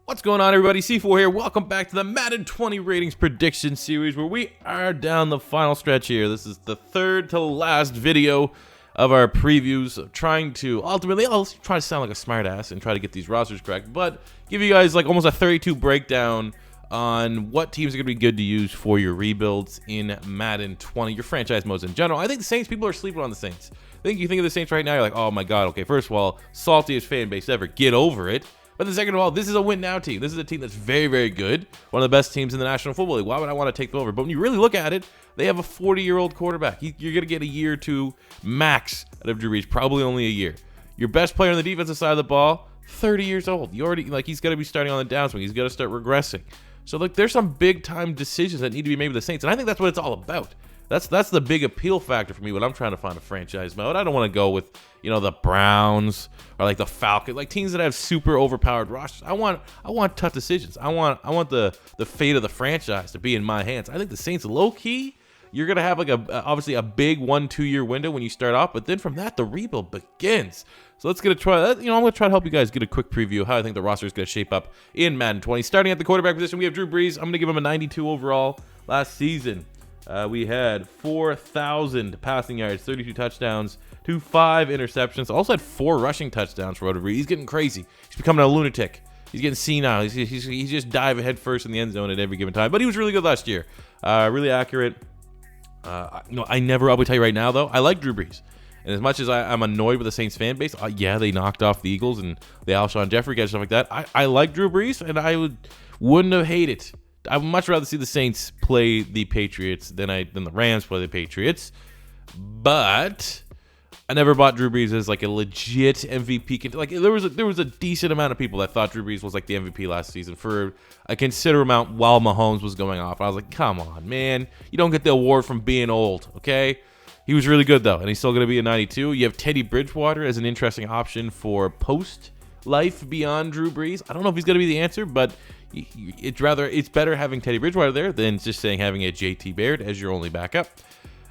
What's going on, everybody? C4 here. Welcome back to the Madden 20 ratings prediction series, where we are down the final stretch here. This is the third to last video of our previews, of trying to ultimately, I'll try to sound like a smartass and try to get these rosters correct, but give you guys like almost a 32 breakdown on what teams are going to be good to use for your rebuilds in Madden 20, your franchise modes in general. I think the Saints, people are sleeping on the Saints. I think you think of the Saints right now, you're like, oh my god, okay, first of all, saltiest fan base ever, get over it. But then second of all, this is a win-now team. This is a team that's very, very good. One of the best teams in the National Football League. Why would I want to take them over? But when you really look at it, they have a 40-year-old quarterback. You're going to get a year or two max out of Drew Brees, probably only a year. Your best player on the defensive side of the ball, 30 years old. You already, like, he's got to be starting on the downswing. He's got to start regressing. So, look, there's some big-time decisions that need to be made with the Saints, and I think that's what it's all about. That's the big appeal factor for me when I'm trying to find a franchise mode. I don't want to go with, you know, the Browns or like the Falcons, like teams that have super overpowered rosters. I want tough decisions. I want the fate of the franchise to be in my hands. I think the Saints, low-key, you're gonna have like obviously a big 1-2 year window when you start off, but then from that the rebuild begins. So let's get a try. I'm gonna try to help you guys get a quick preview of how I think the roster is gonna shape up in Madden 20. Starting at the quarterback position, we have Drew Brees. I'm gonna give him a 92 overall. Last season, we had 4,000 passing yards, 32 touchdowns, 5 interceptions. Also had 4 rushing touchdowns for Brees. He's getting crazy. He's becoming a lunatic. He's getting senile. He's just diving head first in the end zone at every given time. But he was really good last year. Really accurate. I'll tell you right now, though, I like Drew Brees. And as much as I'm annoyed with the Saints fan base, yeah, they knocked off the Eagles and the Alshon Jeffrey guys, stuff like that. I like Drew Brees, and I wouldn't have hated it. I would much rather see the Saints play the Patriots than the Rams play the Patriots. But I never bought Drew Brees as like a legit MVP. Like there was a decent amount of people that thought Drew Brees was like the MVP last season for a considerable amount while Mahomes was going off. I was like, come on, man, you don't get the award from being old, okay? He was really good though, and he's still going to be a 92. You have Teddy Bridgewater as an interesting option for post life beyond Drew Brees. I don't know if he's going to be the answer, but it's better having Teddy Bridgewater there than just having a JT Baird as your only backup.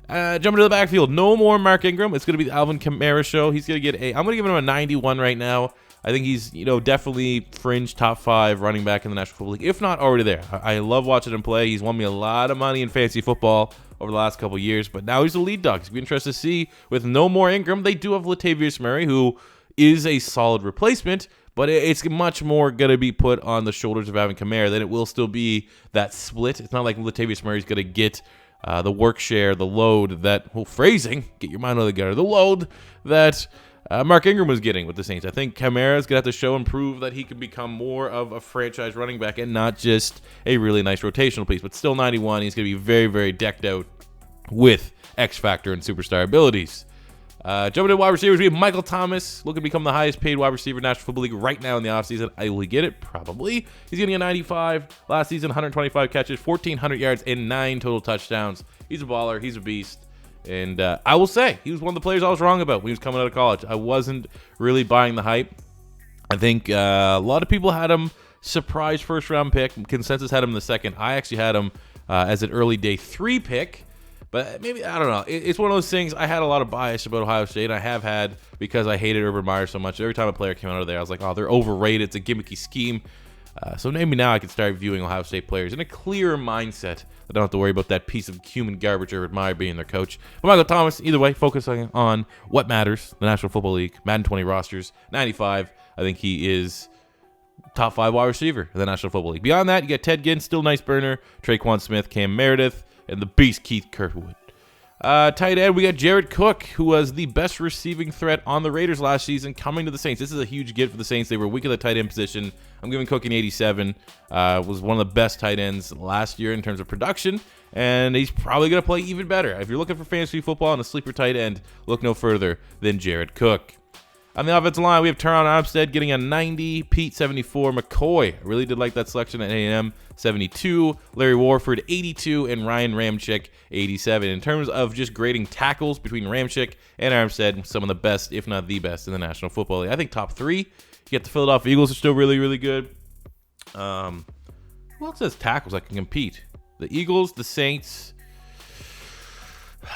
Jumping to the backfield, no more Mark Ingram. It's going to be the Alvin Kamara show. He's going to get I'm going to give him a 91 right now. I think he's, definitely fringe top 5 running back in the National Football League, if not already there. I love watching him play. He's won me a lot of money in fantasy football over the last couple years, but now he's the lead dog. It's going to be interesting to see with no more Ingram. They do have Latavius Murray, who is a solid replacement, but it's much more going to be put on the shoulders of Alvin Kamara than it will still be that split. It's not like Latavius Murray's going to get the work share, the load that, phrasing, get your mind out of the gutter, the load that Mark Ingram was getting with the Saints. I think Kamara's going to have to show and prove that he can become more of a franchise running back and not just a really nice rotational piece, but still 91. He's going to be very, very decked out with X Factor and superstar abilities. Jumping to wide receivers, we have Michael Thomas looking to become the highest paid wide receiver in National Football League right now in the offseason. Will he get it? Probably. He's getting a 95. Last season, 125 catches, 1,400 yards, and 9 total touchdowns. He's a baller. He's a beast. And I will say, he was one of the players I was wrong about when he was coming out of college. I wasn't really buying the hype. I think a lot of people had him surprise first-round pick. Consensus had him in the second. I actually had him as an early day 3 pick. But maybe, I don't know. It's one of those things. I had a lot of bias about Ohio State. I have had because I hated Urban Meyer so much. Every time a player came out of there, I was like, oh, they're overrated. It's a gimmicky scheme. So maybe now I can start viewing Ohio State players in a clearer mindset. I don't have to worry about that piece of human garbage Urban Meyer being their coach. But Michael Thomas, either way, focusing on what matters, the National Football League, Madden 20 rosters, 95. I think he is top 5 wide receiver in the National Football League. Beyond that, you got Ted Ginn, still nice burner, Traquan Smith, Cam Meredith, and the beast Keith Kirkwood. Tight end, we got Jared Cook, who was the best receiving threat on the Raiders last season, coming to the Saints. This is a huge get for the Saints. They were weak at the tight end position. I'm giving Cook an 87. Was one of the best tight ends last year in terms of production, and he's probably going to play even better. If you're looking for fantasy football and a sleeper tight end, look no further than Jared Cook. On the offensive line, we have Teron Armstead getting a 90, Pete 74, McCoy. I really did like that selection at A&M, 72, Larry Warford 82, and Ryan Ramczyk 87. In terms of just grading tackles between Ramczyk and Armstead, some of the best, if not the best, in the National Football League. I think top 3. You get the Philadelphia Eagles are still really, really good. Who else has tackles that can compete? The Eagles, the Saints.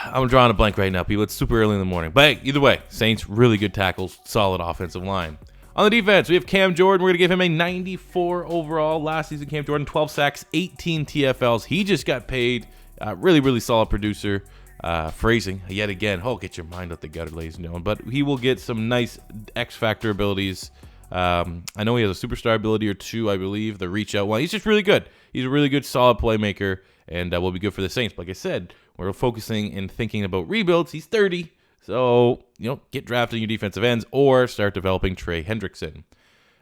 I'm drawing a blank right now, people. It's super early in the morning. But hey, either way, Saints, really good tackles, solid offensive line. On the defense, we have Cam Jordan. We're going to give him a 94 overall. Last season, Cam Jordan, 12 sacks, 18 TFLs. He just got paid. Really, really solid producer. Phrasing, yet again. Oh, get your mind out the gutter, ladies and gentlemen. But he will get some nice X-Factor abilities. I know he has a superstar ability or two, I believe. The reach out one. He's just really good. He's a really good, solid playmaker, and will be good for the Saints. Like I said, we're focusing and thinking about rebuilds. He's 30. So, get drafted in your defensive ends or start developing Trey Hendrickson.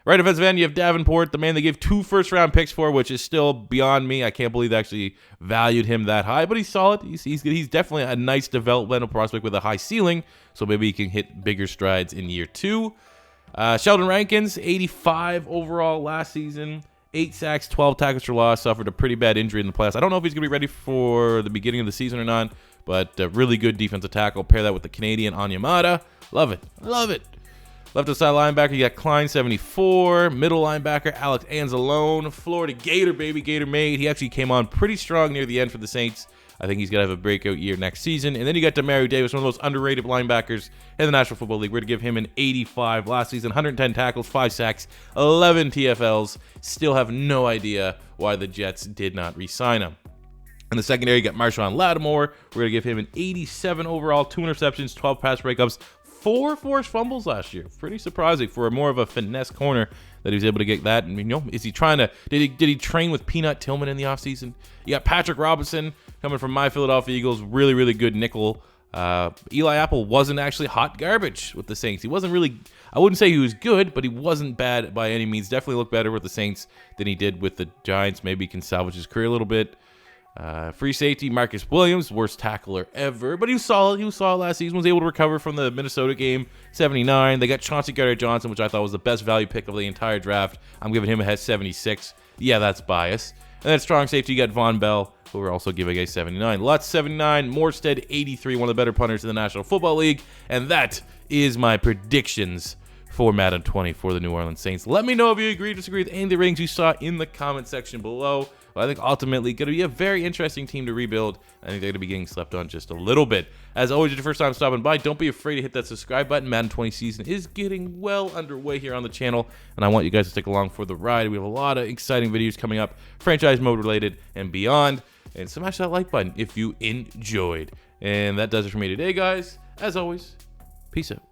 Right defensive end, you have Davenport, the man they gave 2 first-round picks for, which is still beyond me. I can't believe they actually valued him that high, but he's solid. He's definitely a nice developmental prospect with a high ceiling, so maybe he can hit bigger strides in year 2. Sheldon Rankins, 85 overall last season. 8 sacks, 12 tackles for loss, suffered a pretty bad injury in the playoffs. I don't know if he's going to be ready for the beginning of the season or not, but a really good defensive tackle. Pair that with the Canadian Onyemata. Love it. Love it. Left side linebacker, you got Klein, 74. Middle linebacker, Alex Anzalone. Florida Gator, baby, Gator made. He actually came on pretty strong near the end for the Saints. I think he's going to have a breakout year next season. And then you got Demario Davis, one of those underrated linebackers in the National Football League. We're going to give him an 85 last season, 110 tackles, 5 sacks, 11 TFLs. Still have no idea why the Jets did not re-sign him. In the secondary, you got Marshon Lattimore. We're going to give him an 87 overall, 2 interceptions, 12 pass breakups, 4 forced fumbles last year. Pretty surprising for more of a finesse corner that he was able to get that. And, is he trying to, did he train with Peanut Tillman in the offseason? You got Patrick Robinson coming from my Philadelphia Eagles, really, really good nickel. Eli Apple wasn't actually hot garbage with the Saints. He wasn't really, I wouldn't say he was good, but he wasn't bad by any means. Definitely looked better with the Saints than he did with the Giants. Maybe he can salvage his career a little bit. Free safety, Marcus Williams, worst tackler ever, but he was solid. He was solid last season. Was able to recover from the Minnesota game, 79. They got Chauncey Gardner-Johnson, which I thought was the best value pick of the entire draft. I'm giving him a 76. Yeah, that's bias. And then strong safety, you got Von Bell, who we're also giving a 79. Lutz, 79. Morstead, 83. One of the better punters in the National Football League. And that is my predictions for Madden 20 for the New Orleans Saints. Let me know if you agree or disagree with any of the ratings you saw in the comment section below. But I think ultimately going to be a very interesting team to rebuild. I think they're going to be getting slept on just a little bit. As always, if it's your first time stopping by, don't be afraid to hit that subscribe button. Madden 20 season is getting well underway here on the channel, and I want you guys to stick along for the ride. We have a lot of exciting videos coming up, franchise mode related and beyond. And smash that like button if you enjoyed. And that does it for me today, guys. As always, peace out.